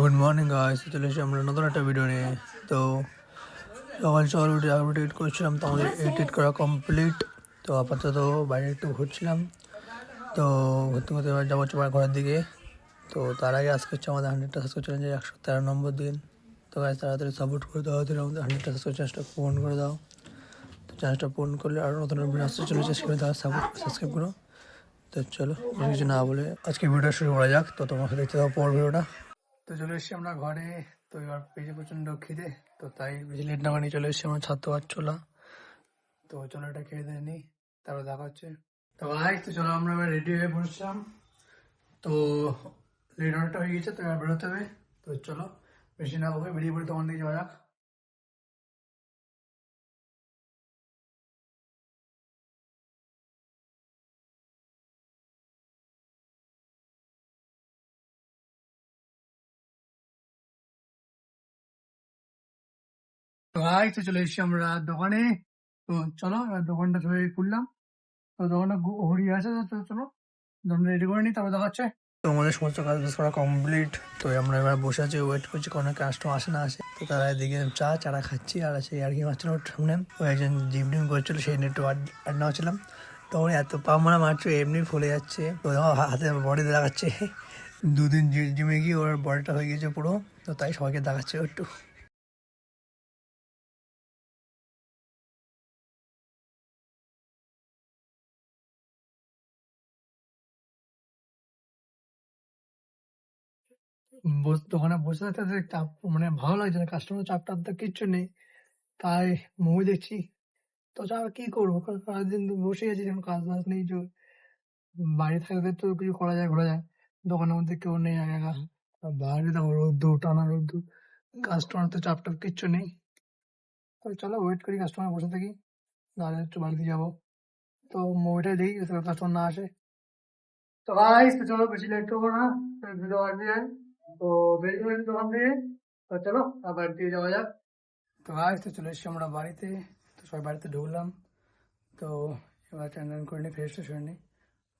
Good morning guys, চলে এসে আমরা নতুন একটা ভিডিও নিয়ে। তো সকাল সকাল উঠে আগে এডিট করছিলাম, তো আমাদের এডিট করা কমপ্লিট। তো আপাতত বাইরে একটু ঘুরছিলাম। তো ঘুরতে ঘুরতে এবার যাবো হচ্ছে ঘরের দিকে। তো তার আগে আজকে হচ্ছে আমাদের 100টা সাবস্ক্রাইব চ্যালেঞ্জের 113 নম্বর দিন। তো গাইস তাড়াতাড়ি সাপোর্ট করে দাও, তাড়াতাড়ি আমাদের 100টা সাবস্ক্রাইব চ্যালেঞ্জটা পূরণ করে দাও। তো চ্যালেঞ্জটা পূরণ করলে আরও নতুন ভিডিও আসতে চলেছে, সেখানে তারা সাবস্ক্রাইব করো। তো চলো কিছু না বলে আজকে ভিডিওটা শুরু করা যাক। তো তোমাকে দেখতে দাও পর ভিডিওটা। তো চলে এসেছি আমরা ঘরে। তো এবার পেয়েছে প্রচণ্ড খিদে, তো তাই বেশি লেট না বানিয়ে চলে এসেছি আমরা ছাত্র আর ছোলা। তো চলো এটা খেয়ে দিয়ে নিই, তারপর দেখা হচ্ছে। তো ভাই তো চলো আমরা এবার রেডি হয়ে বসছিলাম। তো লেট অনেকটা হয়ে গেছে, তো এবার বেরোতে হবে। তো চলো বেশি না হবে, বেরিয়ে পড়ে তোমার দিকে যাওয়া যাক। তো ভাই তো চলে এসেছি আমরা দোকানে। তো চলো এবার দোকানটা ধরে খুললাম। তো দোকানটা ঘুরিয়ে আছে, তো চলো আমরা রেডি করে নিই, তারপর দেখা হচ্ছে। তো আমাদের সমস্ত কাজ বাজ করা কমপ্লিট। তো আমরা এবার বসে আছি, ওয়েট করছি কোনো কাস্টমার আসে না আসে। তো তারা এদিকে চারা খাচ্ছি, আর সেই আর কি মারছিল ওর সামনে ওই একজন জিমটিম করছিল, সেই নিয়ে একটু আড্ডা হচ্ছিলাম। তো ওর এত পা মারা মারছে, এমনি ফুলে যাচ্ছে। তো হাতে বডি দেখাচ্ছে, দুদিন জিমে গিয়ে ওর বডিটা হয়ে গেছে পুরো। তো তাই সবাইকে দেখাচ্ছে একটু। দোকানে বসে থাকতে চাপ, মানে ভালো লাগছে না, কাস্টমার চাপ টাপ তো কিচ্ছু নেই। তাই মুভি দেখছি। তো যা কি করবো, সারাদিন তো বসে আছি, যখন কাজ বাজ নেই। বাড়ি থাকলে তো কিছু করা যায়, ঘোরা যায়। দোকানের মধ্যে কেউ নেই, একা একা। আর বাইরে দেখো রোদ্দুর, টানা রোদ্দুর, কাস্টমার তো চাপ টাপ কিচ্ছু নেই। তো চলো ওয়েট করি, কাস্টমার বসে থাকি, নাহলে একটু বাড়িতে যাবো। তো মুভিটাই দেখি যাতে কাস্টমার না আসে। তো গাইস তো চলো বেশি লেট করবো না, ভিডিও আসবে যায়। তো বেরিয়ে গেছি দোকান থেকে। তো চলো আর বাড়ির দিকে যাওয়া যাক। তো গাইস তো চলে এসেছি আমরা বাড়িতে। তো সবাই বাড়িতে ঢুকলাম। তো এবার চান টান করে নিই, ফ্রেশ ট্রেশ হয়ে নিই,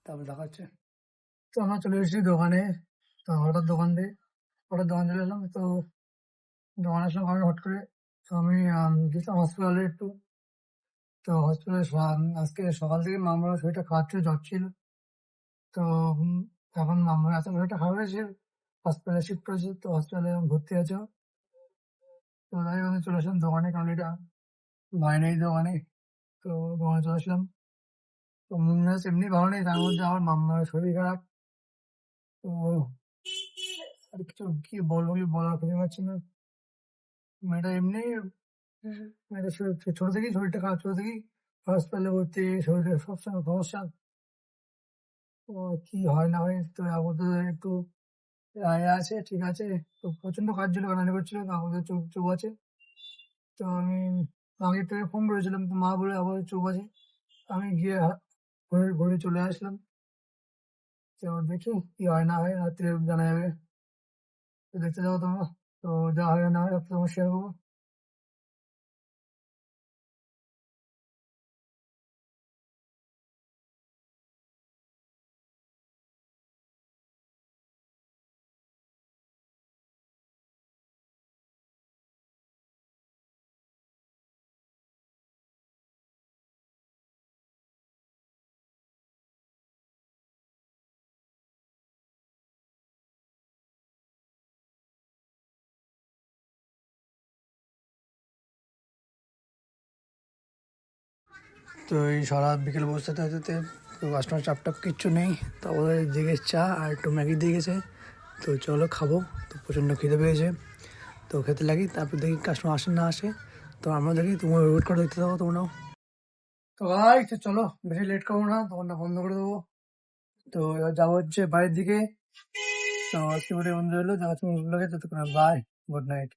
তারপর দেখা হচ্ছে। তো আমরা চলে এসেছি দোকানে। তো হঠাৎ দোকান চলে এলাম। তো দোকানে আসলাম কারণ হট করে। তো আমি গেছিলাম হসপিটালে একটু। তো হসপিটালে আজকে সকাল থেকে মামার শরীরটা খারাপ ছিল, জ্বর ছিল। তো এখন মামার এত শরীরটা খারাপ হয়েছে, হসপিটালে শিফট করেছে। তো হসপিটালে ভর্তি আছে ও। তো তাই আমি চলে আসলাম দোকানে, কারণ এটা ভাই নেই দোকানে। তো দোকানে চলে আসলাম। তো মন মেজাজ এমনি ভালো নেই, তার মধ্যে আমার মামার শরীর খারাপ। তো আর কিছু কি বলবো, কি বলার খুঁজে পাচ্ছি না। মেয়েটা এমনি মেয়েটা ছোট থেকেই শরীরটা খারাপ, ছোট থেকেই হসপিটালে ভর্তি, শরীরের সবসময় সমস্যা। তো কি হয় না হয়, তো আপাতত একটু আছে, ঠিক আছে। তো প্রচন্ড কাজ ছিল, কান্নাকাটি করছিল, তো আমাদের চুপ চুপ আছে। তো আমি আগে থেকে ফোন করেছিলাম, তো মা বলে আবার চুপ আছে। আমি গিয়ে ঘুরে ঘুরে চলে আসলাম। তো দেখি কি হয় না হয়, রাত্রে জানা যাবে। তো দেখতে যাবো তোমরা। তো যা হয় না হয় তোমার শেয়ার করবো। তো এই সারা বিকেল বসতে থাকতে কাস্টমার চাপ টাপ কিচ্ছু নেই। তারপরে দিকে চা আর একটু ম্যাগি দিয়ে গেছে। তো চলো খাবো। তো প্রচণ্ড খিদে পেয়েছে, তো খেতে লাগি, তারপর দেখি কাস্টমার আসে না আসে। তো আমরা দেখি, তোমার ওয়েট করে দেখতে থাকো তোমরাও। তো ভাই তো চলো বেশি লেট করবো না, দোকানটা বন্ধ করে দেবো। তো এবার যাবো হচ্ছে বাড়ির দিকে। তো আজকে ভিডিও বন্ধ হলো, দেখা হচ্ছে নেক্সট ব্লগে। ততক্ষণ বাই, গুড নাইট।